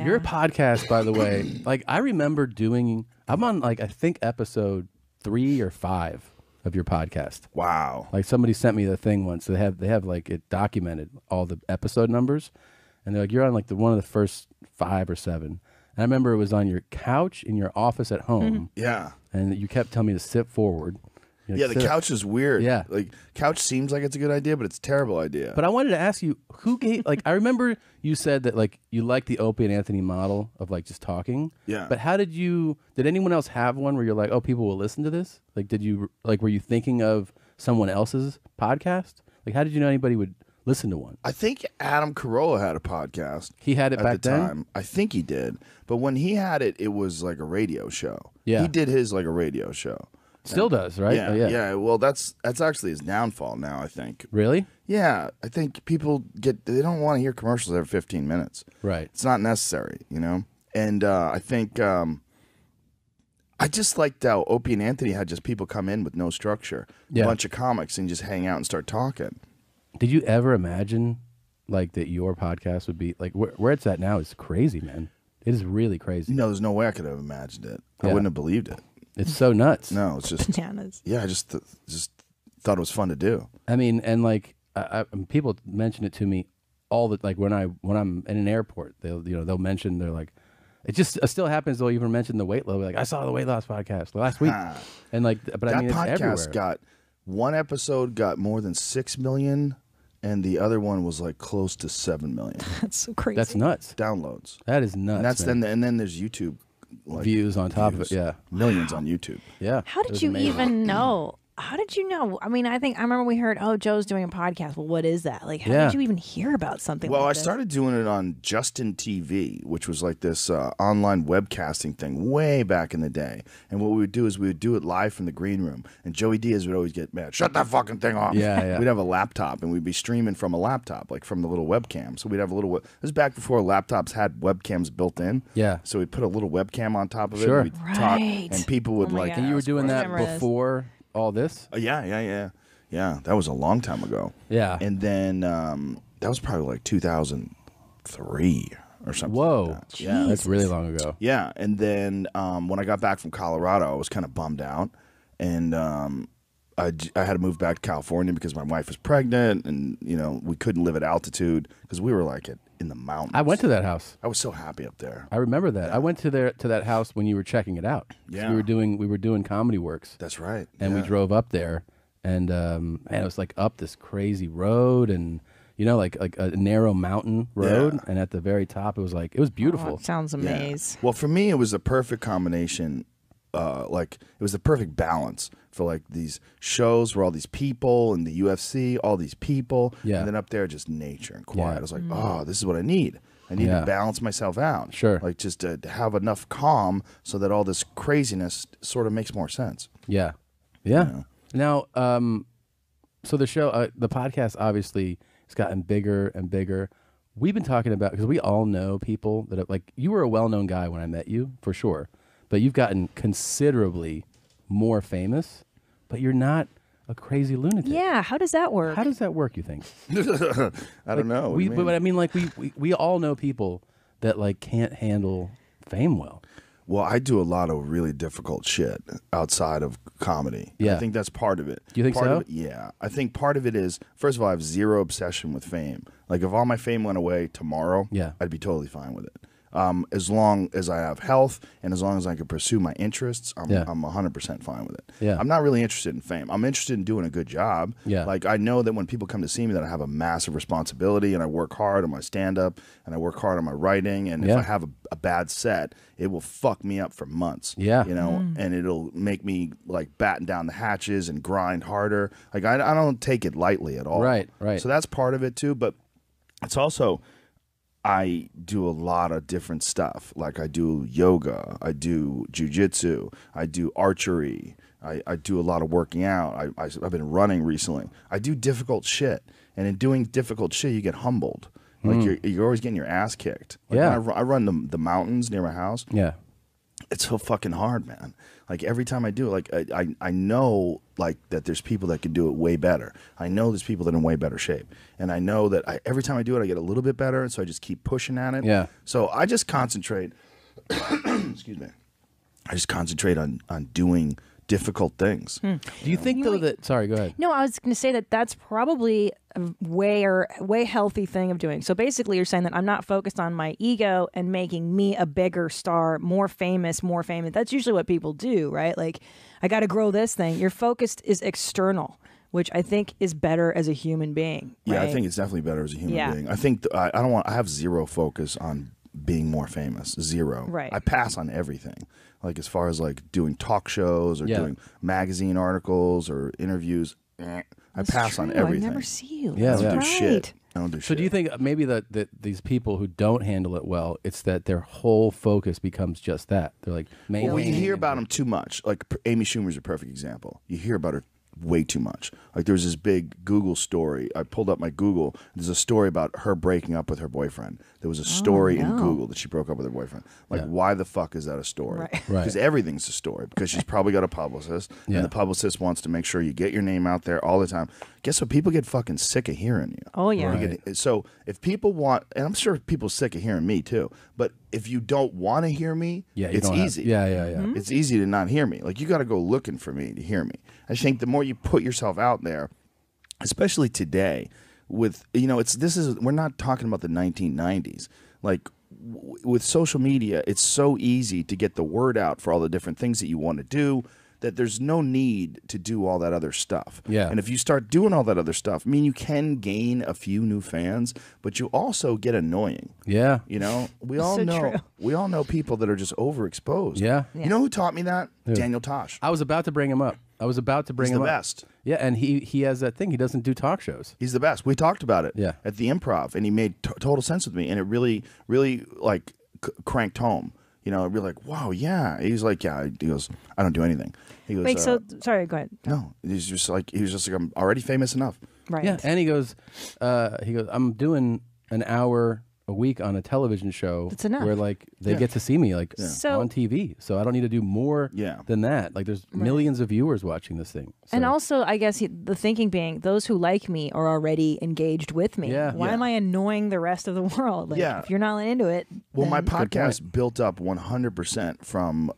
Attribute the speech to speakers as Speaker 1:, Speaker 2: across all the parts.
Speaker 1: Your podcast, by the way, like I remember doing. I'm on like I think episode 3 or 5 of your podcast.
Speaker 2: Wow!
Speaker 1: Like somebody sent me the thing once. They have like it documented all the episode numbers, and they're like you're on like one of the first 5 or 7. And I remember it was on your couch in your office at home.
Speaker 2: Yeah.
Speaker 1: And you kept telling me to sit forward.
Speaker 2: Yeah, the couch is weird.
Speaker 1: Yeah.
Speaker 2: Like, couch seems like it's a good idea, but it's a terrible idea.
Speaker 1: But I wanted to ask you, who gave, like, I remember you said that, like, you like the Opie and Anthony model of, like, just talking.
Speaker 2: Yeah.
Speaker 1: But how did anyone else have one where you're like, oh, people will listen to this? Like, were you thinking of someone else's podcast? Like, how did you know anybody would listen to one?
Speaker 2: I think Adam Carolla had a podcast.
Speaker 1: He had it back
Speaker 2: at the time. I think he did. But when he had it, it was like a radio show.
Speaker 1: Yeah.
Speaker 2: He did his like a radio show.
Speaker 1: Still does, right?
Speaker 2: Yeah, yeah. Well, that's actually his downfall now, I think.
Speaker 1: Really?
Speaker 2: Yeah, I think people they don't want to hear commercials every 15 minutes.
Speaker 1: Right.
Speaker 2: It's not necessary, you know? And I think I just liked how Opie and Anthony had just people come in with no structure, a bunch of comics, and just hang out and start talking.
Speaker 1: Did you ever imagine like that your podcast would be like where it's at now is crazy, man. It is really crazy.
Speaker 2: No, there's no way I could have imagined it. I wouldn't have believed it.
Speaker 1: It's so nuts.
Speaker 2: No, it's just
Speaker 3: bananas.
Speaker 2: Yeah, I just thought it was fun to do.
Speaker 1: I mean, and like people mention it to me all the like when I'm in an airport, they'll mention they're like, it still happens. They'll even mention the weight loss. Like I saw the weight loss podcast last week, and like, but
Speaker 2: that
Speaker 1: I mean, it's
Speaker 2: podcast
Speaker 1: everywhere.
Speaker 2: got one episode got more than 6 million, and the other one was like close to 7 million.
Speaker 3: That's so crazy.
Speaker 1: That's nuts.
Speaker 2: Downloads.
Speaker 1: That is nuts.
Speaker 2: And then there's YouTube. Like,
Speaker 1: views on top of it, yeah.
Speaker 2: Millions on YouTube.
Speaker 1: Yeah.
Speaker 3: How did you even know? How did you know? I mean, I remember we heard, oh, Joe's doing a podcast. Well, what is that? Like, how did you even hear about something
Speaker 2: Well,
Speaker 3: like
Speaker 2: I
Speaker 3: this?
Speaker 2: started doing it on Justin TV, which was like this online webcasting thing way back in the day. And what we would do is we would do it live from the green room. And Joey Diaz would always get mad. Shut that fucking thing off.
Speaker 1: Yeah.
Speaker 2: We'd have a laptop, and we'd be streaming from a laptop, like from the little webcam. So we'd have a little... This was back before laptops had webcams built in.
Speaker 1: Yeah.
Speaker 2: So we'd put a little webcam on top of it.
Speaker 1: Sure.
Speaker 2: And we'd talk,
Speaker 3: Right.
Speaker 2: and people would like...
Speaker 1: And you were doing that
Speaker 3: Remember this.
Speaker 1: before all this?
Speaker 2: Yeah. That was a long time ago.
Speaker 1: Yeah.
Speaker 2: And then that was probably like 2003 or something.
Speaker 1: Whoa.
Speaker 2: Like that. Yeah.
Speaker 1: That's really long ago.
Speaker 2: Yeah. And then when I got back from Colorado, I was kind of bummed out. And I had to move back to California because my wife was pregnant, and we couldn't live at altitude because we were like in the mountains.
Speaker 1: I went to that house.
Speaker 2: I was so happy up there.
Speaker 1: I remember that. I went to that house when you were checking it out.
Speaker 2: Yeah.
Speaker 1: We were doing Comedy Works.
Speaker 2: That's right.
Speaker 1: And we drove up there, and man, it was like up this crazy road, and like a narrow mountain road,
Speaker 2: Yeah.
Speaker 1: and at the very top, it was beautiful.
Speaker 3: Oh, it sounds amazing.
Speaker 2: Well, for me, it was the perfect combination. It was the perfect balance for like these shows where all these people and the UFC, all these people,
Speaker 1: Yeah.
Speaker 2: and then up there just nature and quiet.
Speaker 1: Yeah.
Speaker 2: I was like, oh, this is what I need. I need
Speaker 1: Yeah.
Speaker 2: to balance myself out.
Speaker 1: Sure.
Speaker 2: Like just to have enough calm so that all this craziness sort of makes more sense.
Speaker 1: Yeah. Now, so the show, the podcast, obviously, has gotten bigger and bigger. We've been talking about, because we all know people that like you were a well-known guy when I met you, for sure, but you've gotten considerably more famous, but you're not a crazy lunatic.
Speaker 3: Yeah, how does that work?
Speaker 1: How does that work, you think?
Speaker 2: I don't know. What do you mean?
Speaker 1: But I mean, like we all know people that like can't handle fame well.
Speaker 2: Well, I do a lot of really difficult shit outside of comedy.
Speaker 1: Yeah.
Speaker 2: I think that's part of it.
Speaker 1: Do you think
Speaker 2: part
Speaker 1: so?
Speaker 2: Of it, yeah. I think part of it is, first of all, I have zero obsession with fame. Like, if all my fame went away tomorrow,
Speaker 1: Yeah.
Speaker 2: I'd be totally fine with it. As long as I have health and as long as I can pursue my interests, I'm 100% fine with it.
Speaker 1: Yeah.
Speaker 2: I'm not really interested in fame. I'm interested in doing a good job.
Speaker 1: Yeah.
Speaker 2: Like, I know that when people come to see me that I have a massive responsibility, and I work hard on my stand-up, and I work hard on my writing, and if
Speaker 1: Yeah.
Speaker 2: I have a bad set, it will fuck me up for months.
Speaker 1: Yeah.
Speaker 2: And it'll make me like batten down the hatches and grind harder. Like, I don't take it lightly at all.
Speaker 1: Right.
Speaker 2: So that's part of it too, but it's also, I do a lot of different stuff. Like, I do yoga, I do jujitsu, I do archery, I do a lot of working out. I've been running recently. I do difficult shit, and in doing difficult shit, you get humbled. Like, you're always getting your ass kicked. Like,
Speaker 1: Yeah.
Speaker 2: when I run the mountains near my house.
Speaker 1: Yeah.
Speaker 2: it's so fucking hard, man. Like every time I do it, like I know like that there's people that can do it way better. I know there's people that are in way better shape, and I know that every time I do it, I get a little bit better, and so I just keep pushing at it.
Speaker 1: Yeah.
Speaker 2: So I just concentrate. Excuse me. I just concentrate on doing difficult things.
Speaker 1: Do you think though that? Sorry, go ahead.
Speaker 3: No, I was going to say that that's probably a way healthy thing of doing. So basically, you're saying that I'm not focused on my ego and making me a bigger star, more famous. That's usually what people do, right? Like, I got to grow this thing. Your focus is external, which I think is better as a human being.
Speaker 2: Yeah,
Speaker 3: right?
Speaker 2: I think it's definitely better as a human being. I think I don't want. I have zero focus on being more famous. Zero.
Speaker 3: Right.
Speaker 2: I pass on everything. Like as far as like doing talk shows or doing magazine articles or interviews, I pass on everything.
Speaker 3: I never see you.
Speaker 1: Yeah,
Speaker 3: That's
Speaker 2: I don't
Speaker 3: right.
Speaker 2: do shit. I don't do shit.
Speaker 1: So do you think maybe that these people who don't handle it well, it's that their whole focus becomes just that? They're like,
Speaker 2: Well, you hear about them too much. Like Amy Schumer's a perfect example. You hear about her way too much. Like there's this big Google story. I pulled up my Google. There's a story about her breaking up with her boyfriend. There was a story in Google that she broke up with her boyfriend. Like why the fuck is that a story?
Speaker 3: Right.
Speaker 2: Because everything's a story. Because she's probably got a publicist, and the publicist wants to make sure you get your name out there all the time. Guess what? People get fucking sick of hearing you.
Speaker 3: Oh yeah.
Speaker 2: So if people want, and I'm sure people are sick of hearing me too, but if you don't want to hear me, it's easy. It's easy to not hear me. Like you got to go looking for me to hear me. I think the more you put yourself out there, especially today, with we're not talking about the 1990s. Like with social media, it's so easy to get the word out for all the different things that you want to do, that there's no need to do all that other stuff.
Speaker 1: Yeah.
Speaker 2: And if you start doing all that other stuff, I mean, you can gain a few new fans, but you also get annoying.
Speaker 1: Yeah.
Speaker 2: You know, we all know people that are just overexposed.
Speaker 1: Yeah.
Speaker 2: You know who taught me that? Daniel Tosh.
Speaker 1: I was about to bring him up.
Speaker 2: He's the best.
Speaker 1: Yeah, and he has that thing. He doesn't do talk shows.
Speaker 2: He's the best. We talked about it
Speaker 1: at
Speaker 2: the Improv, and he made total sense with me, and it really, really like cranked home. You know, really like, wow, yeah. He's like, yeah. He goes, I don't do anything. He goes,
Speaker 3: Wait, sorry, go ahead.
Speaker 2: No, he was just like, I'm already famous enough.
Speaker 3: Right.
Speaker 1: Yeah, and he goes, I'm doing an hour a week on a television show.
Speaker 3: That's enough.
Speaker 1: Where like they get to see me like
Speaker 3: So-
Speaker 1: on TV, so I don't need to do more than that. Like there's millions of viewers watching this thing. So.
Speaker 3: And also, I guess the thinking being, those who like me are already engaged with me.
Speaker 1: Yeah.
Speaker 3: Why am I annoying the rest of the world? Like, if you're not into it,
Speaker 2: well, my
Speaker 3: then-
Speaker 2: podcast built up 100% from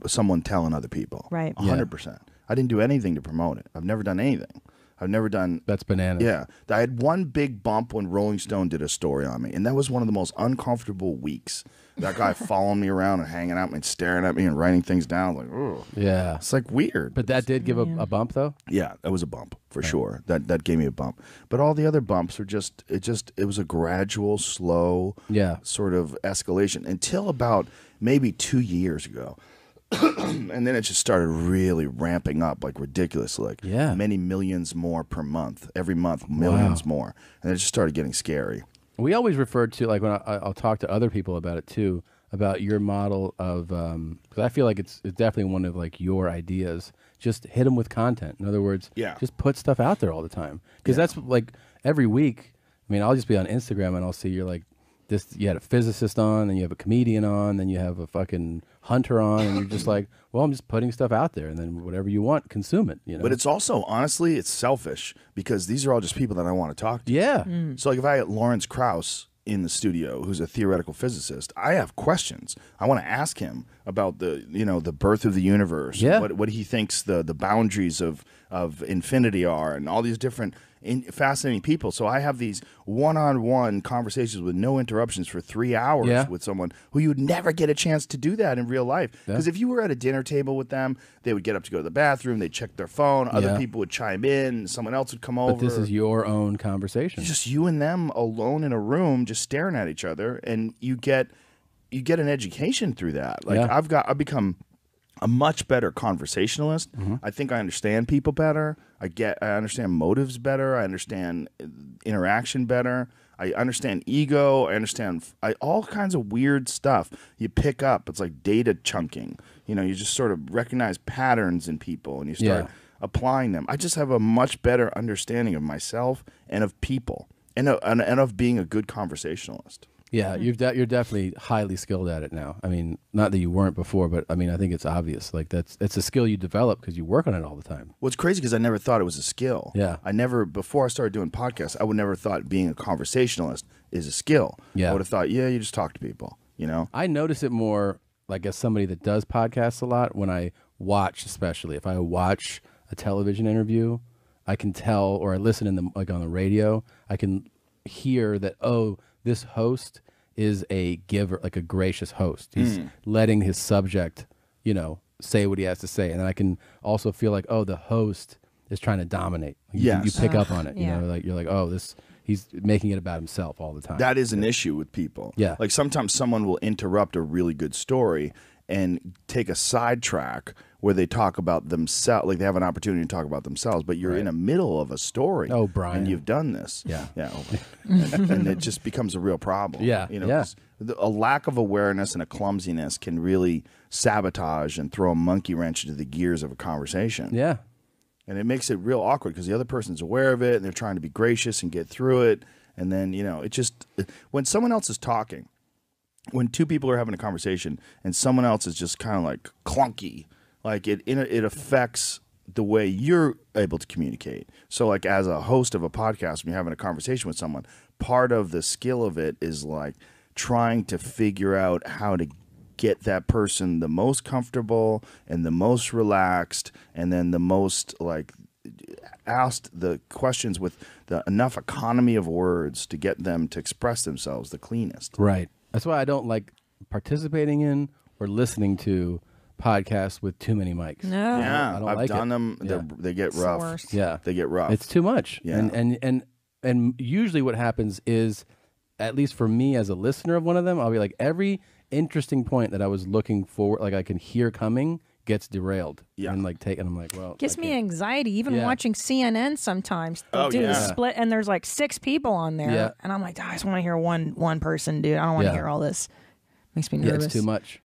Speaker 2: someone telling other people.
Speaker 3: Right.
Speaker 2: 100%. I didn't do anything to promote it. I've never done anything. I've never done...
Speaker 1: That's bananas.
Speaker 2: Yeah. I had one big bump when Rolling Stone did a story on me, and that was one of the most uncomfortable weeks. That guy following me around and hanging out and staring at me and writing things down. Like, oh.
Speaker 1: Yeah.
Speaker 2: It's like weird.
Speaker 1: But that did give a bump, though?
Speaker 2: Yeah, that was a bump, for sure. That gave me a bump. But all the other bumps were it was a gradual, slow sort of escalation until about maybe 2 years ago. And then it just started really ramping up like ridiculous, like many millions more per month, every month, millions more. And it just started getting scary.
Speaker 1: We always referred to, like when I'll talk to other people about it too, about your model of, because I feel like it's definitely one of like your ideas. Just hit them with content. In other words, just put stuff out there all the time. Because that's like every week, I mean, I'll just be on Instagram and I'll see you're like, you had a physicist on, and you have a comedian on, then you have a fucking hunter on, and you're just like, well, I'm just putting stuff out there, and then whatever you want, consume it. You know?
Speaker 2: But it's also, honestly, it's selfish, because these are all just people that I want to talk to.
Speaker 1: Yeah.
Speaker 2: So like if I had Lawrence Krauss in the studio, who's a theoretical physicist, I have questions. I want to ask him about the birth of the universe, what he thinks the boundaries of infinity are, and all these different fascinating people. So I have these one-on-one conversations with no interruptions for 3 hours with someone who you would never get a chance to do that in real life. Because if you were at a dinner table with them, they would get up to go to the bathroom, they'd check their phone, other people would chime in, someone else would come over.
Speaker 1: But this is your own conversation.
Speaker 2: It's just you and them alone in a room just staring at each other, and you get an education through that. Like I've become a much better conversationalist. I think I understand people better. I understand motives better. I understand interaction better. I understand ego. I understand all kinds of weird stuff you pick up. It's like data chunking. You just sort of recognize patterns in people, and you start applying them. I just have a much better understanding of myself and of people, and of being a good conversationalist.
Speaker 1: Yeah, you're definitely highly skilled at it now. I mean, not that you weren't before, but I mean, I think it's obvious. Like it's a skill you develop because you work on it all the time.
Speaker 2: Well, it's crazy because I never thought it was a skill.
Speaker 1: Yeah.
Speaker 2: Before I started doing podcasts, I would never thought being a conversationalist is a skill.
Speaker 1: Yeah.
Speaker 2: I would have thought, you just talk to people,
Speaker 1: I notice it more like as somebody that does podcasts a lot when I watch, especially if I watch a television interview, I can tell, or I listen on the radio, I can hear that, this host is a giver, like a gracious host. He's letting his subject, say what he has to say. And then I can also feel like, the host is trying to dominate. You pick up on it.
Speaker 3: Yeah.
Speaker 1: Like you're like, he's making it about himself all the time.
Speaker 2: that is an issue with people.
Speaker 1: Yeah.
Speaker 2: Like sometimes someone will interrupt a really good story and take a sidetrack where they talk about themselves, like they have an opportunity to talk about themselves, but you're in the middle of a story.
Speaker 1: Oh, Brian.
Speaker 2: And you've done this.
Speaker 1: Yeah.
Speaker 2: Yeah. And it just becomes a real problem.
Speaker 1: Yeah.
Speaker 2: 'Cause a lack of awareness and a clumsiness can really sabotage and throw a monkey wrench into the gears of a conversation.
Speaker 1: Yeah.
Speaker 2: And it makes it real awkward because the other person's aware of it and they're trying to be gracious and get through it. And then, when someone else is talking, when two people are having a conversation and someone else is just kind of like clunky, like it affects the way you're able to communicate. So like as a host of a podcast, when you're having a conversation with someone, part of the skill of it is like trying to figure out how to get that person the most comfortable and the most relaxed and then the most like asked the questions with enough economy of words to get them to express themselves the cleanest.
Speaker 1: Right. That's why I don't like participating in or listening to podcasts with too many mics.
Speaker 3: No.
Speaker 2: Yeah,
Speaker 1: I don't
Speaker 2: I've
Speaker 1: like
Speaker 2: done
Speaker 1: it.
Speaker 2: them.
Speaker 1: Yeah.
Speaker 2: They get
Speaker 3: It's the
Speaker 2: rough.
Speaker 3: worst.
Speaker 1: Yeah.
Speaker 2: They get rough.
Speaker 1: It's too much.
Speaker 2: Yeah.
Speaker 1: And usually what happens is, at least for me as a listener of one of them, I'll be like, every interesting point that I was looking for, like I can hear coming, gets derailed.
Speaker 2: Yeah.
Speaker 1: And I'm like, well,
Speaker 3: Gives
Speaker 1: I
Speaker 3: me
Speaker 1: can't-
Speaker 3: anxiety, even watching CNN sometimes. They'll
Speaker 2: Oh,
Speaker 3: do
Speaker 2: yeah.
Speaker 3: the split, and there's like 6 people on there.
Speaker 1: Yeah.
Speaker 3: And I'm like, I just want to hear one person, dude. I don't want to
Speaker 1: Yeah.
Speaker 3: hear all this. Makes me
Speaker 1: Yeah,
Speaker 3: nervous.
Speaker 1: it's too much.